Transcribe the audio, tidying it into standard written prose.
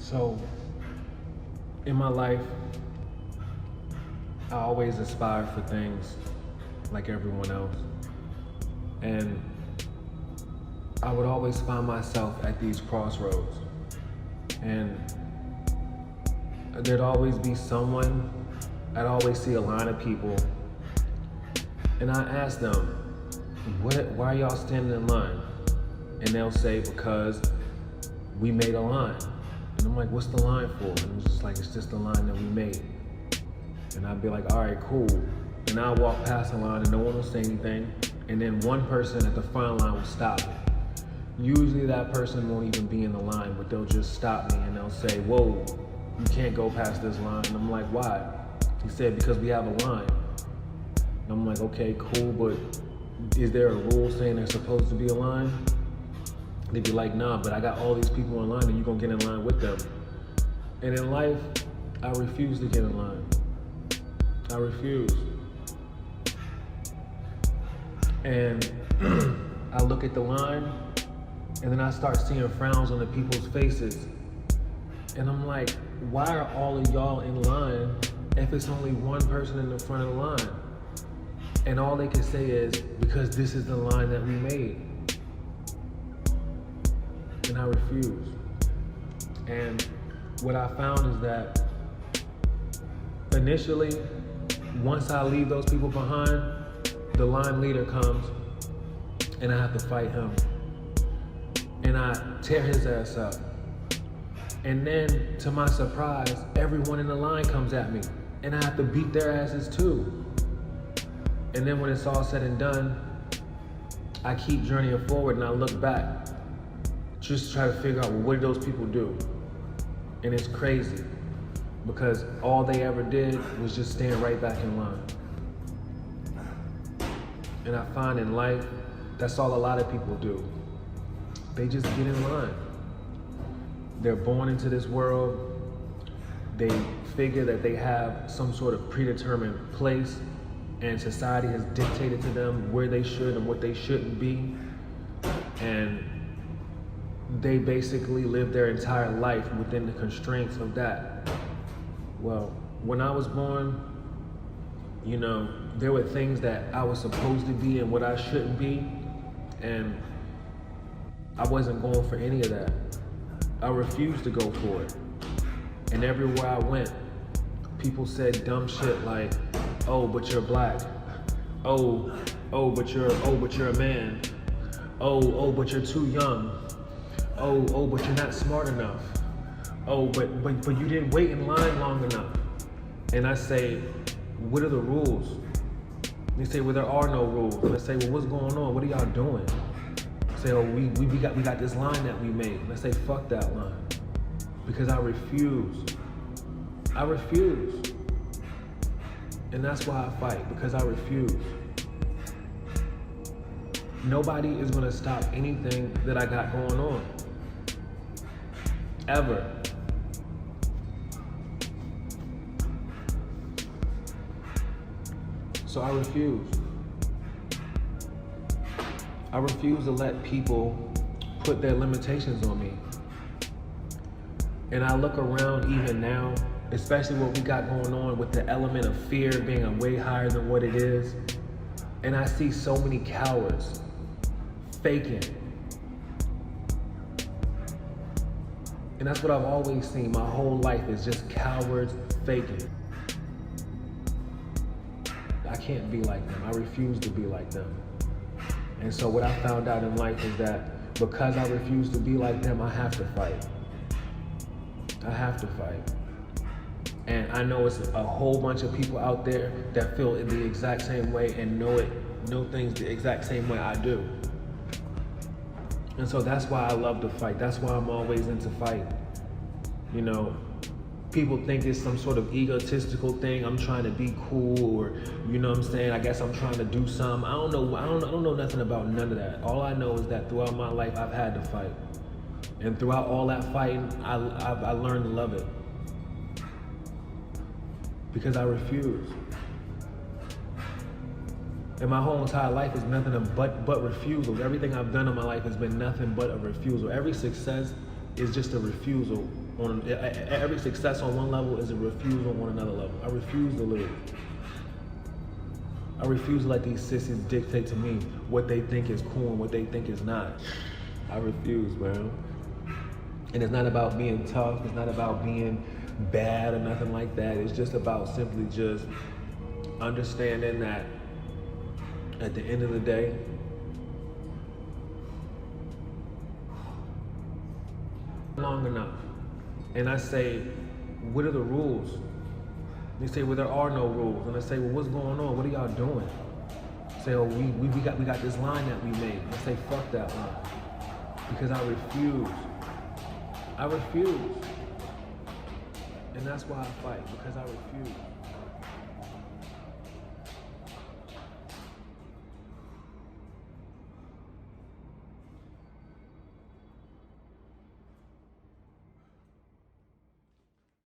So, in my life, I always aspire for things like everyone else. And I would always find myself at these crossroads. And there'd always be someone, I'd always see a line of people, and I ask them, why are y'all standing in line? And they'll say, because we made a line. And I'm like, what's the line for? And it's just like, it's just the line that we made. And I'd be like, all right, cool. And I'll walk past the line and no one will say anything. And then one person at the front line will stop me. Usually that person won't even be in the line, but they'll just stop me and they'll say, whoa, you can't go past this line. And I'm like, why? He said, because we have a line. And I'm like, okay, cool, but is there a rule saying there's supposed to be a line? They'd be like, nah, but I got all these people in line and you're gonna get in line with them. And in life, I refuse to get in line. I refuse. And I look at the line and then I start seeing frowns on the people's faces. And I'm like, why are all of y'all in line if it's only one person in the front of the line? And all they can say is, because this is the line that we made. And I refuse. And what I found is that initially, once I leave those people behind, the line leader comes and I have to fight him. And I tear his ass up. And then, to my surprise, everyone in the line comes at me and I have to beat their asses too. And then when it's all said and done, I keep journeying forward and I look back just to try to figure out, well, what did those people do? And it's crazy because all they ever did was just stand right back in line. And I find in life, that's all a lot of people do. They just get in line. They're born into this world. They figure that they have some sort of predetermined place and society has dictated to them where they should and what they shouldn't be. And they basically live their entire life within the constraints of that. Well, when I was born, there were things that I was supposed to be and what I shouldn't be, and I wasn't going for any of that. I refused to go for it. And everywhere I went, people said dumb shit like, oh, but you're black. Oh, but you're a man. Oh, but you're too young. Oh, but you're not smart enough. Oh, but you didn't wait in line long enough. And I say, what are the rules? They say, well, there are no rules. And I say, well, what's going on? What are y'all doing? They say, oh, we got this line that we made. And I say, fuck that line. Because I refuse. I refuse. And that's why I fight, because I refuse. Nobody is gonna stop anything that I got going on. Ever. So I refuse. I refuse to let people put their limitations on me. And I look around even now, especially what we got going on with the element of fear being way higher than what it is. And I see so many cowards faking. And that's what I've always seen my whole life, is just cowards faking. I can't be like them. I refuse to be like them. And so what I found out in life is that because I refuse to be like them, I have to fight. I have to fight. And I know it's a whole bunch of people out there that feel in the exact same way and know things the exact same way I do. And so that's why I love to fight. That's why I'm always into fight. People think it's some sort of egotistical thing. I'm trying to be cool, or I guess I'm trying to do something. I don't know nothing about none of that. All I know is that throughout my life I've had to fight. And throughout all that fighting, I learned to love it. Because I refuse. And my whole entire life is nothing but refusals. Everything I've done in my life has been nothing but a refusal. Every success is just a refusal. Every success on one level is a refusal on another level. I refuse to lose. I refuse to let these sissies dictate to me what they think is cool and what they think is not. I refuse, man. And it's not about being tough. It's not about being bad or nothing like that. It's just about simply just understanding that at the end of the day, long enough. And I say, what are the rules? They say, well, there are no rules. And I say, well, what's going on? What are y'all doing? Say, oh, we got this line that we made. I say, fuck that line. Because I refuse. I refuse. And that's why I fight, because I refuse.